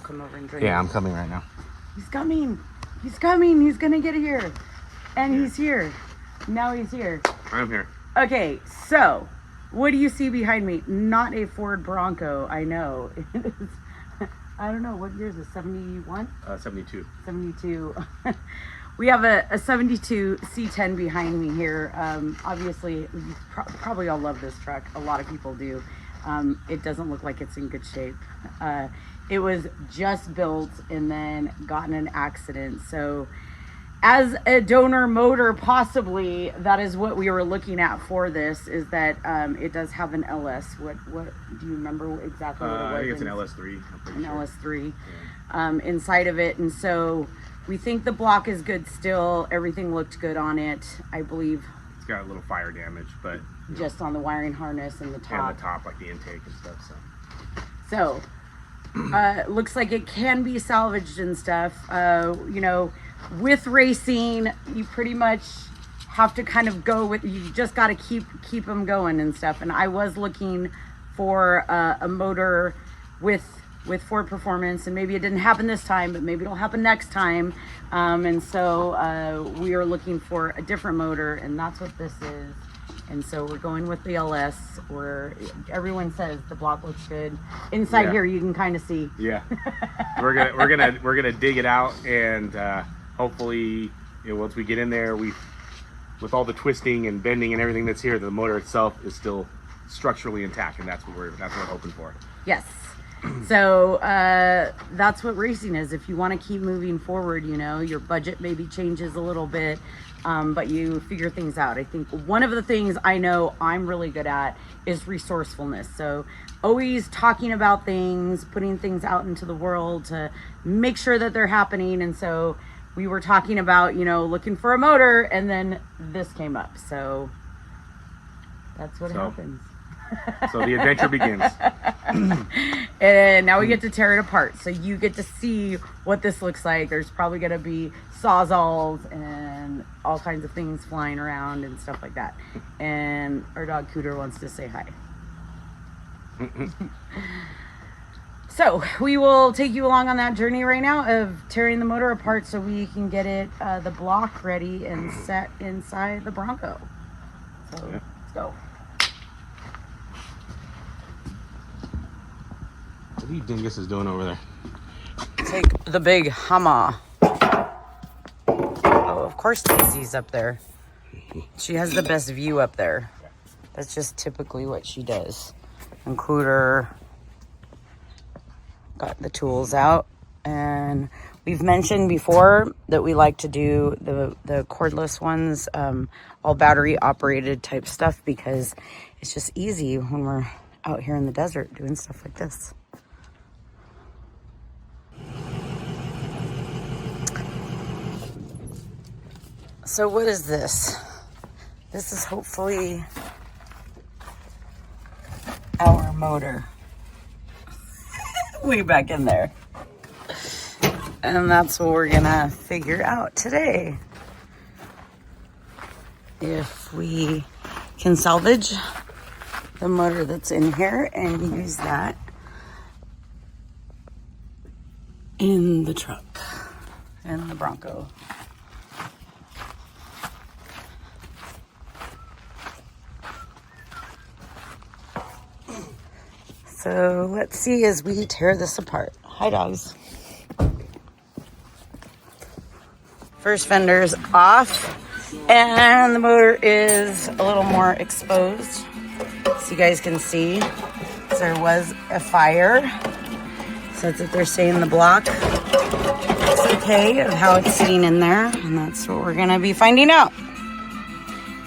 come over and drink. Yeah, I'm coming right now. He's coming. He's coming. He's gonna get here. And he's here. Now he's here. I'm here. Okay, so what do you see behind me? Not a Ford Bronco, I know. It is, I don't know, what year is it? 71? 72. 72. We have a 72 C-10 behind me here. Obviously, you probably all love this truck. A lot of people do. It doesn't look like it's in good shape. It was just built and then got in an accident. So as a donor motor, possibly, that is what we were looking at for this, is that it does have an LS. What do you remember exactly what it was? I think it's an LS3. An LS3 inside of it. And so we think the block is good still. Everything looked good on it, I believe. It's got a little fire damage, but just on the wiring harness and the top. And the top, like the intake and stuff. So looks like it can be salvaged and stuff. You know, with racing, you pretty much have to kind of go with, you just got to keep them going and stuff. And I was looking for a motor with Ford Performance, and maybe it didn't happen this time, but maybe it'll happen next time. And so we are looking for a different motor, and that's what this is. And so we're going with the LS, where everyone says the block looks good. Inside here, you can kind of see. Yeah, we're gonna dig it out, and hopefully, you know, once we get in there, with all the twisting and bending and everything that's here, the motor itself is still structurally intact, and that's what we're hoping for. Yes. So that's what racing is. If you want to keep moving forward, you know, your budget maybe changes a little bit, but you figure things out. I think one of the things I know I'm really good at is resourcefulness. So always talking about things, putting things out into the world to make sure that they're happening. And so we were talking about, you know, looking for a motor, and then this came up. So that's what happens. So the adventure begins. And now we get to tear it apart. So you get to see what this looks like. There's probably going to be sawzalls and all kinds of things flying around and stuff like that. And our dog Cooter wants to say hi. So we will take you along on that journey right now of tearing the motor apart so we can get it, the block ready and set inside the Bronco. So let's go. What do you dingus is doing over there? Take the big hammer. Oh, of course Daisy's up there. She has the best view up there. That's just typically what she does. And Cooter got the tools out. And we've mentioned before that we like to do the cordless ones, all battery operated type stuff, because it's just easy when we're out here in the desert doing stuff like this. So what is this? This is hopefully our motor. Way back in there. And that's what we're gonna figure out today. If we can salvage the motor that's in here and use that in the truck and the Bronco. So let's see as we tear this apart. Hi, dogs. First fender's off, and the motor is a little more exposed, so you guys can see. So there was a fire. So that's what they're saying, the block looks okay of how it's sitting in there, and that's what we're gonna be finding out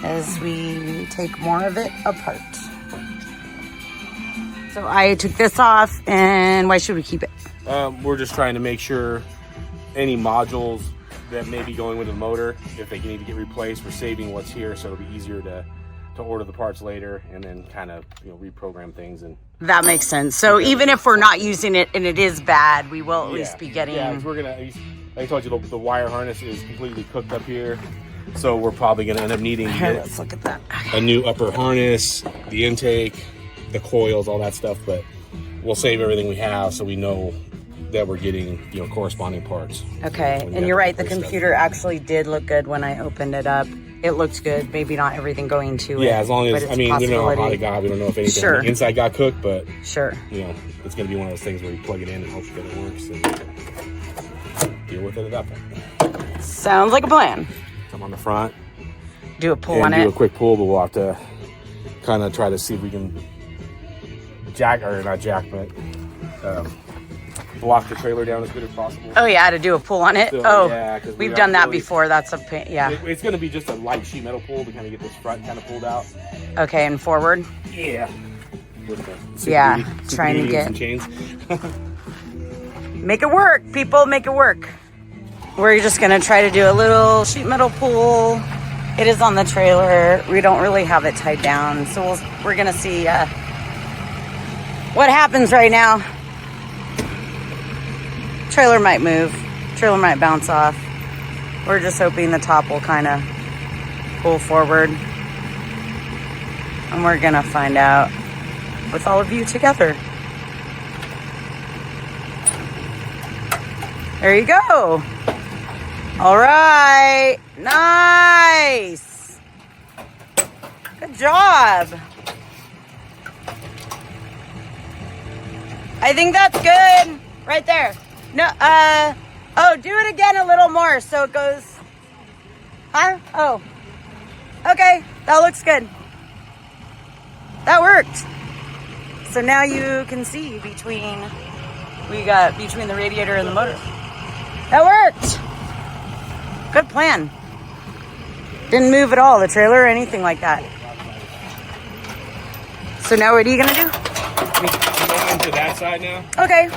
as we take more of it apart. So I took this off, and why should we keep it? We're just trying to make sure any modules that may be going with the motor, if they need to get replaced, we're saving what's here, so it'll be easier to order the parts later and then kind of, you know, reprogram things. And that makes sense. So even if we're not using it and it is bad, we will at least be getting. Yeah, we're gonna. Like I told you, the wire harness is completely cooked up here, so we're probably gonna end up needing to get let's look at that. a new upper harness, the intake, the coils, all that stuff. But we'll save everything we have, so we know that we're getting, you know, corresponding parts. Okay, and you're right. The computer actually did look good when I opened it up. It looked good. Maybe not everything going to it. Yeah, as long as, I mean, we don't know how it got. We don't know if anything on the inside got cooked, but sure, you know, it's going to be one of those things where you plug it in and hope that it works and deal with it at that point. Sounds like a plan. Come on the front. Do a pull on it. Do a quick pull, but we'll have to kind of try to see if we can block the trailer down as good as possible. Oh yeah, to do a pull on it. So, yeah, we've done that before. That's a pain. Yeah. It's going to be just a light sheet metal pull to kind of get this front kind of pulled out. Okay, and forward. Yeah. Trying to get some chains. Make it work, people. Make it work. We're just going to try to do a little sheet metal pull. It is on the trailer. We don't really have it tied down, so we're going to see what happens right now. Trailer might move. Trailer might bounce off. We're just hoping the top will kind of pull forward. And we're going to find out with all of you together. There you go. All right. Nice. Good job. I think that's good. Right there. No, oh, do it again a little more so it goes, huh? Oh, okay, that looks good. That worked. So now you can see between the radiator and the motor. That worked. Good plan. Didn't move at all, the trailer or anything like that. So now what are you gonna do? We're going to that side now. Okay.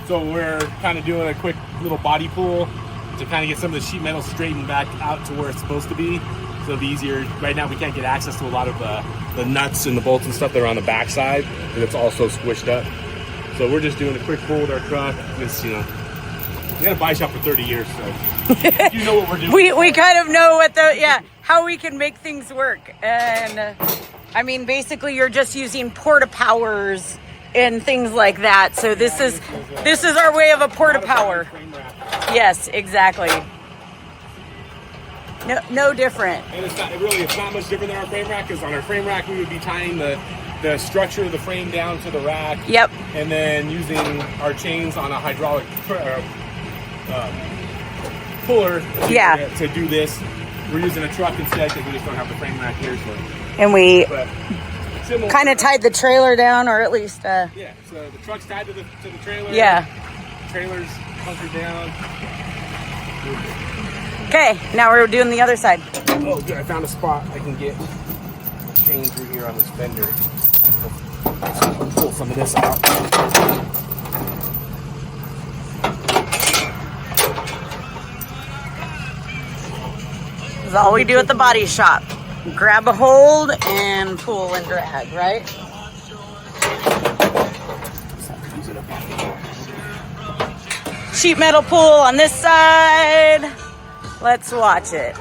So we're kind of doing a quick little body pull to kind of get some of the sheet metal straightened back out to where it's supposed to be. So it'll be easier. Right now we can't get access to a lot of the nuts and the bolts and stuff that are on the back side, and it's also squished up. So we're just doing a quick pull with our truck. It's, you know, we got a bike shop for 30 years, so you know what we're doing. we kind of know what how we can make things work. And I mean, basically you're just using porta powers and things like that. So this is our way of a porta power. Yes, exactly. No different. And it's not much different than our frame rack, because on our frame rack we would be tying the structure of the frame down to the rack. Yep. And then using our chains on a hydraulic puller to do this. We're using a truck instead because we just don't have the frame rack here. So. And we kind of tied the trailer down, or at least yeah, so the truck's tied to the trailer. Yeah. Trailer's hunkered down. Okay, now we're doing the other side. Oh good, I found a spot I can get a chain through here on this fender. Pull some of this out. This is all we do at the body shop. Grab a hold and pull and drag, right? Sheet metal pull on this side. Let's watch it.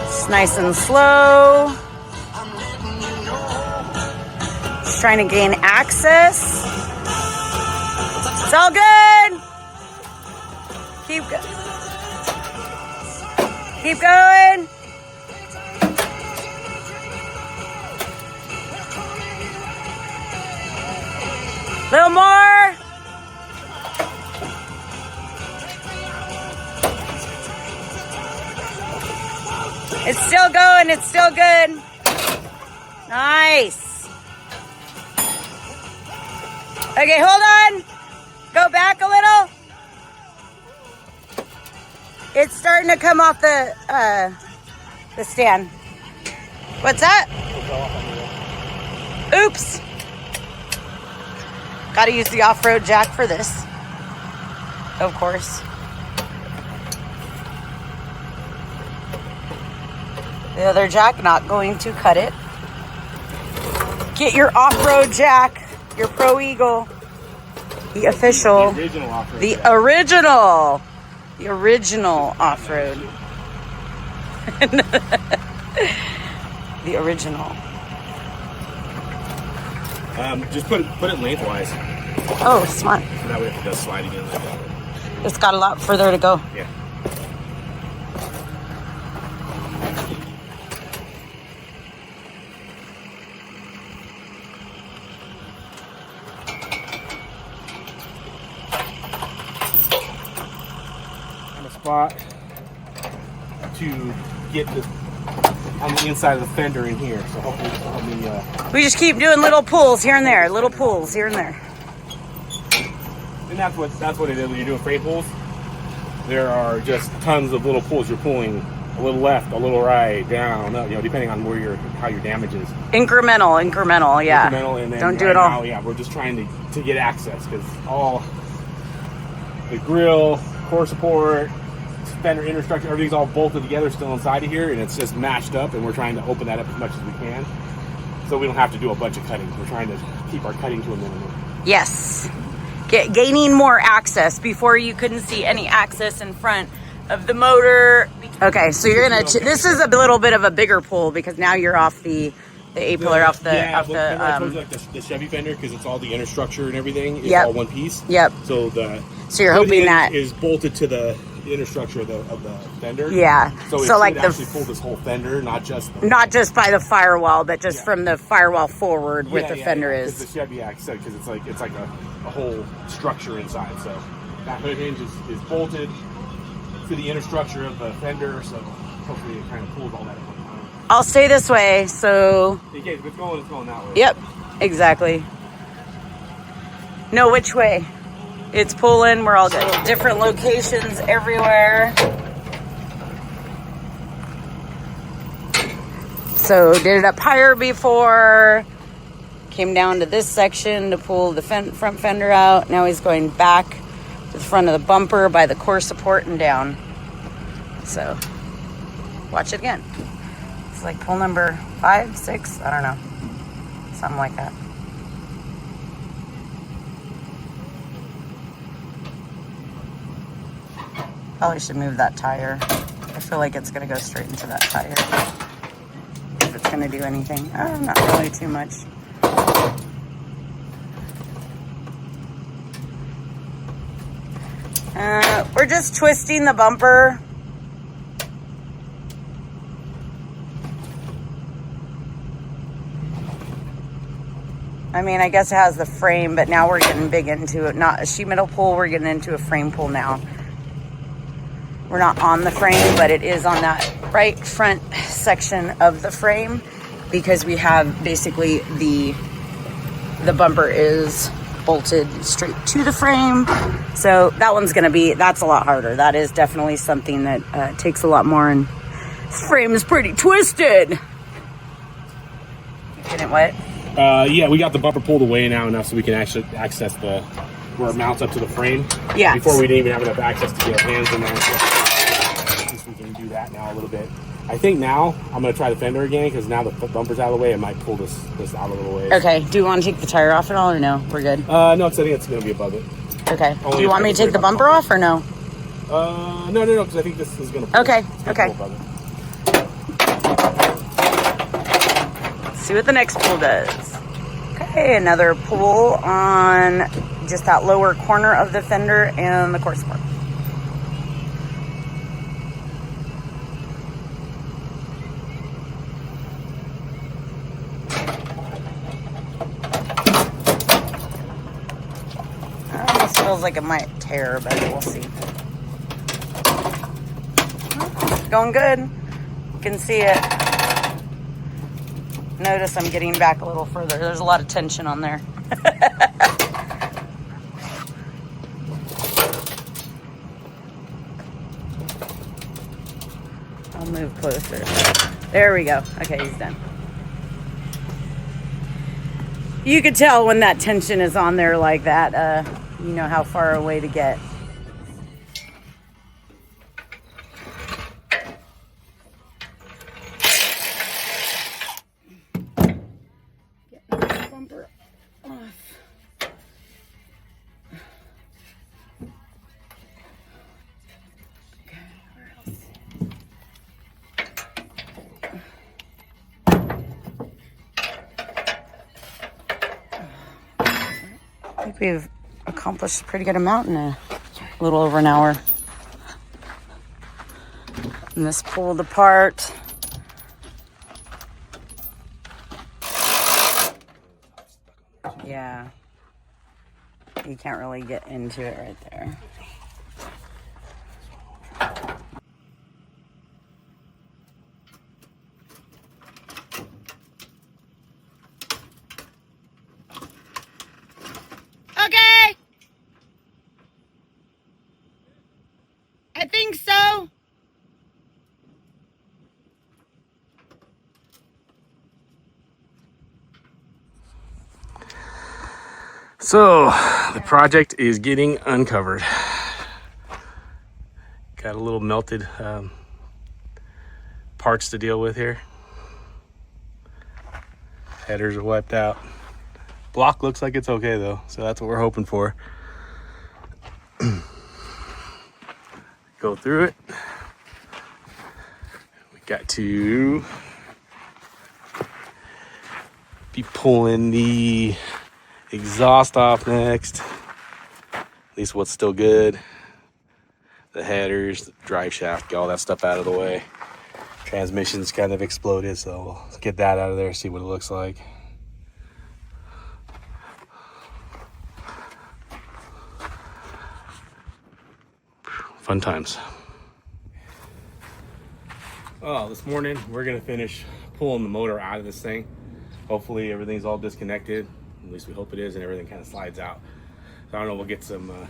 It's nice and slow. Just trying to gain access. It's all good. Keep going. Little more. It's still going. It's still good. Nice. Okay, hold on. Go back a little. It's starting to come off the stand. What's that? Oops. Got to use the off-road jack for this. Of course. The other jack not going to cut it. Get your off-road jack, your Pro Eagle, the official, the original off-road the jack. original off-road. The original. Just put it lengthwise. Oh, smart. So that way if it does slide again like that. It's got a lot further to go. Yeah. On a spot to get this on the inside of the fender in here. So hopefully this will help me. We just keep doing little pulls here and there, little pulls here and there. And that's what it is when you're doing frame pulls. There are just tons of little pulls. You're pulling a little left, a little right, down, up, depending on where how your damage is. Incremental, yeah. Incremental, and then don't do it all. Now, we're just trying to get access because all the grill, core support, fender inner structure, everything's all bolted together still inside of here, and it's just matched up, and we're trying to open that up as much as we can so we don't have to do a bunch of cutting. We're trying to keep our cutting to a minimum. Yes. Gaining more access. Before you couldn't see any access in front of the motor. Okay, so you're gonna. This is a little bit of a bigger pull because now you're off the A-pillar off the. Yeah, I told you, like the Chevy fender, because it's all the inner structure and everything. It's all one piece. Yep. So you're hoping that is bolted to the inner structure of the fender. Yeah. So like actually pull this whole fender, not just by the firewall, but just from the firewall forward where the fender is. The Chevy said because it's like a whole structure inside. So that hood hinge is bolted to the inner structure of the fender. So hopefully it kind of pulls all that at one time. I'll stay this way, so. In case if it's going that way. Yep. Exactly. Know which way. It's pulling. We're all good. Different locations everywhere. So did it up higher before. Came down to this section to pull the front fender out. Now he's going back to the front of the bumper by the core support and down. So watch it again. It's like pull number 5, 6, I don't know. Something like that. Probably should move that tire. I feel like it's gonna go straight into that tire. If it's gonna do anything. Not really too much. We're just twisting the bumper. I mean, I guess it has the frame, but now we're getting big into it. Not a sheet metal pull, we're getting into a frame pull now. We're not on the frame, but it is on that right front section of the frame because we have basically the bumper is bolted straight to the frame. So that one's that's a lot harder. That is definitely something that takes a lot more, and this frame is pretty twisted. Didn't what? Yeah, we got the bumper pulled away now enough so we can actually access where it mounts up to the frame. Yeah. Before we didn't even have enough access to get our hands in there. So at least we can do that now a little bit. I think now I'm going to try the fender again because now the bumper's out of the way. It might pull this out a little ways. Okay. Do you want to take the tire off at all or no? We're good? No, because I think it's going to be above it. Okay. Do you want me to take the bumper off or no? No, because I think this is going to pull. Okay. Pull above it. Let's see what the next pull does. Okay, another pull on just that lower corner of the fender and the core support. This feels like it might tear, but we'll see. Going good. You can see it. Notice I'm getting back a little further. There's a lot of tension on there. I'll move closer. There we go. Okay, he's done. You could tell when that tension is on there like that, you know how far away to get. think we've accomplished a pretty good amount in a little over an hour. And this pulled apart. Yeah. You can't really get into it right there. Okay. I think so. So the project is getting uncovered. Got a little melted parts to deal with here. Headers are wiped out. Block looks like it's okay though, so that's what we're hoping for. Go through it. We got to be pulling the exhaust off next. At least what's still good. The headers, the drive shaft, get all that stuff out of the way. Transmission's kind of exploded, so we'll get that out of there, see what it looks like. Fun times. Oh, this morning we're gonna finish pulling the motor out of this thing. Hopefully everything's all disconnected. At least we hope it is, and everything kind of slides out. So I don't know, we'll get some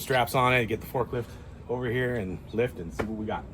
straps on it, get the forklift over here and lift and see what we got.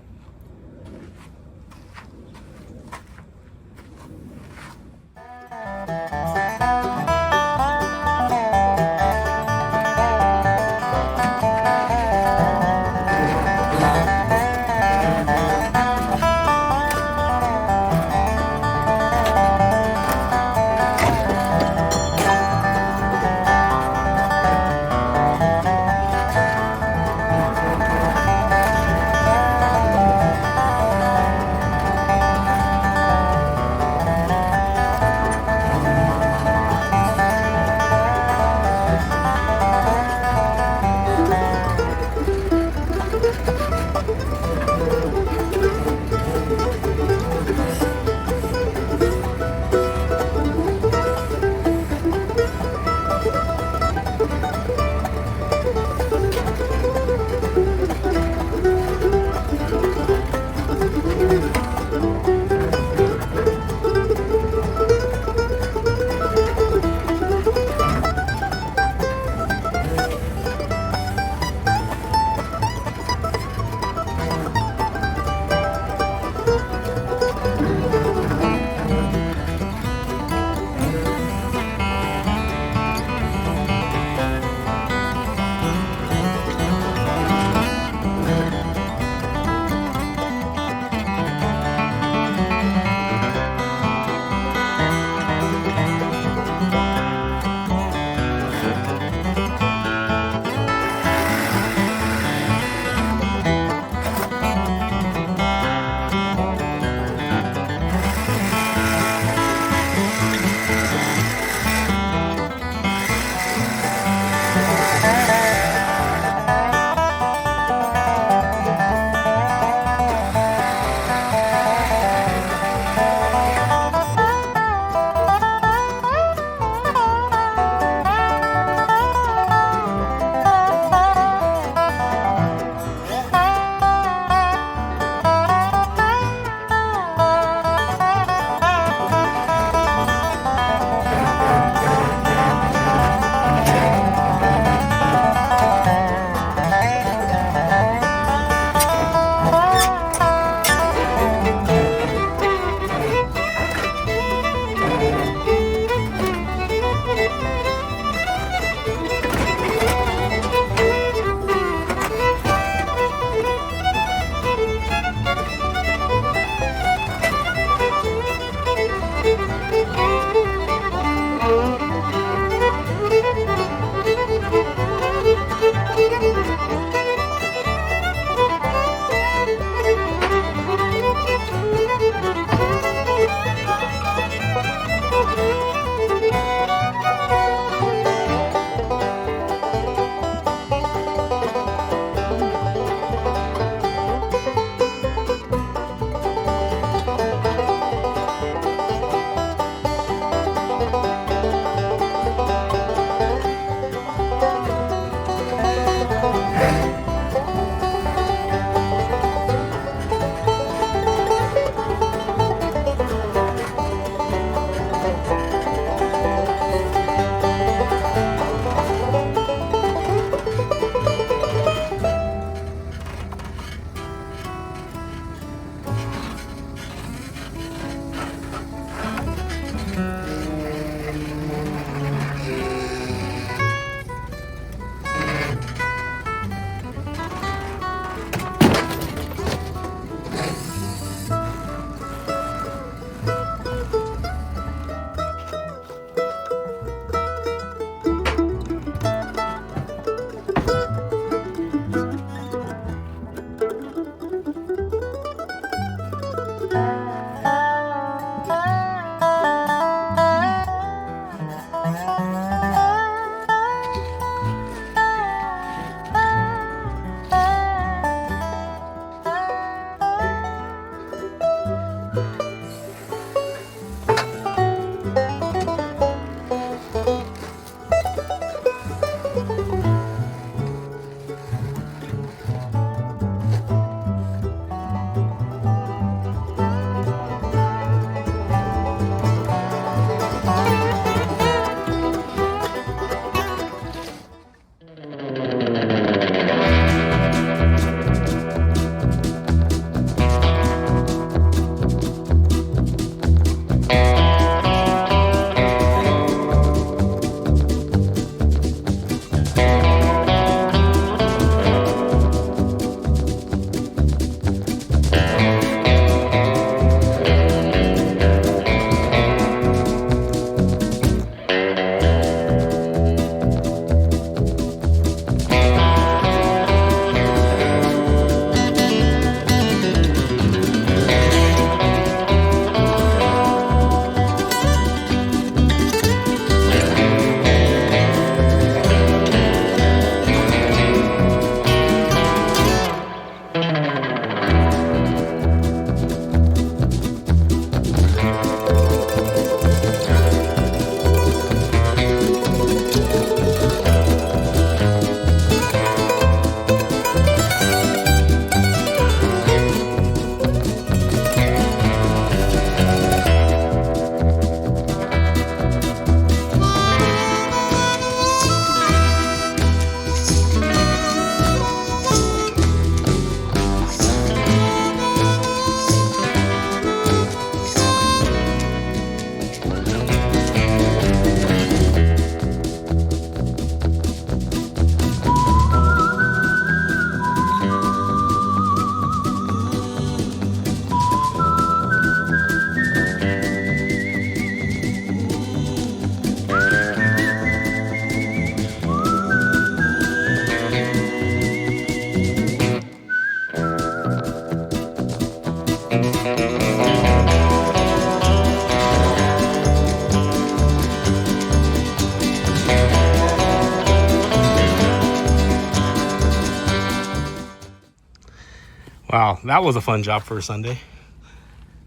Wow, that was a fun job for a Sunday.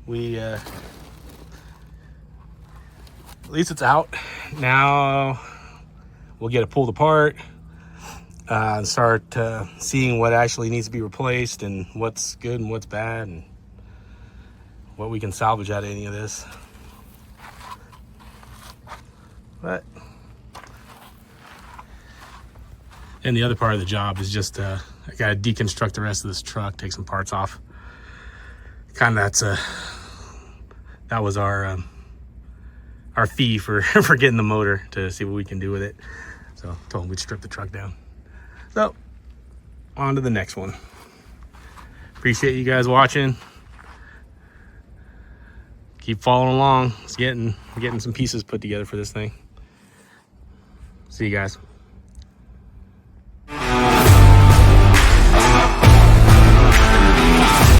We at least it's out now. We'll get it pulled apart and start seeing what actually needs to be replaced and what's good and what's bad and what we can salvage out of any of this. But and the other part of the job is just I gotta deconstruct the rest of this truck, take some parts off. Kind of that was our fee for for getting the motor, to see what we can do with it. So told him we'd strip the truck down. So on to the next one. Appreciate you guys watching. Keep following along. It's getting some pieces put together for this thing. See you guys.